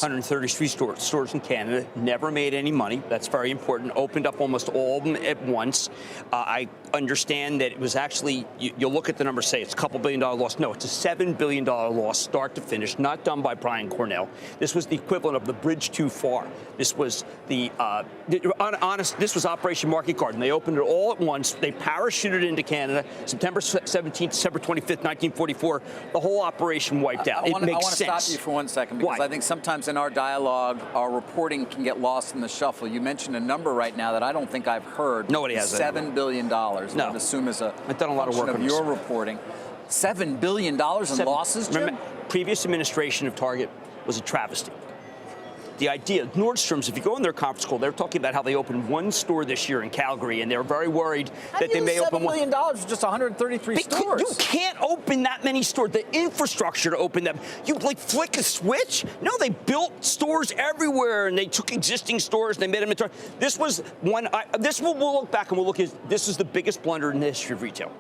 133 stores in Canada, never made any money. That's very important. Opened up almost all of them at once. I understand that it was actually, you'll look at the numbers, say it's a couple $1 billion loss. No, it's a $7 billion loss, start to finish, not done by Brian Cornell. This was the equivalent of the bridge too far. This was this was Operation Market Garden. They opened it all at once. They parachuted into Canada, September 17th, December 25th, 1944. The whole operation wiped out. I want to sense. stop you for 1 second, because Why? I think sometimes in our dialogue, our reporting can get lost in the shuffle. You mentioned a number right now that I don't think I've heard. Nobody has that. $7 billion. No. I would assume is a I've done a lot of work on your this. reporting. $7 billion in losses, Jim? Remember, previous administration of Target was a travesty. The idea, Nordstrom's, if you go in their conference call, they're talking about how they opened one store this year in Calgary, and they're very worried that they may open $7 million with just 133 stores. You can't open that many stores. The infrastructure to open them, you like flick a switch? No, they built stores everywhere, and they took existing stores and they made them into. This was one. We'll look back and we'll look at. This is the biggest blunder in the history of retail.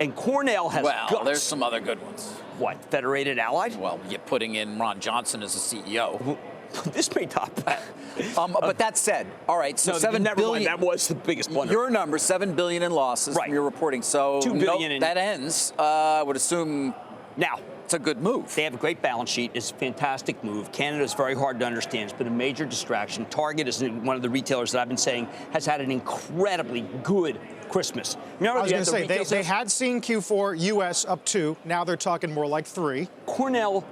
And Cornell has guts. There's some other good ones. What, Federated Allied? Well, you're putting in Ron Johnson as a CEO. This may top that. But that said, all right, so no, $7 billion. That was the biggest blunder. Your number, $7 billion in losses from your reporting. So $2 billion that ends, I would assume. Now, it's a good move. They have a great balance sheet. It's a fantastic move. Canada is very hard to understand. It's been a major distraction. Target is one of the retailers that I've been saying has had an incredibly good Christmas. Remember, I was going to say, they had seen Q4 U.S. up 2. Now they're talking more like 3. Cornell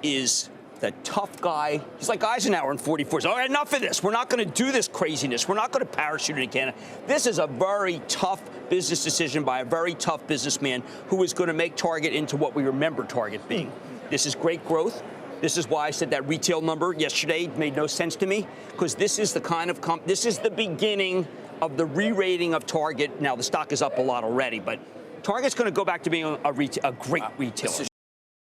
is the tough guy. He's like Eisenhower in 44. All right, enough of this. We're not going to do this craziness. We're not going to parachute into Canada. This is a very tough business decision by a very tough businessman who is going to make Target into what we remember Target being. This is great growth. This is why I said that retail number yesterday made no sense to me, because this is the kind of this is the beginning of the re-rating of Target. Now, the stock is up a lot already, but Target's going to go back to being a great retailer.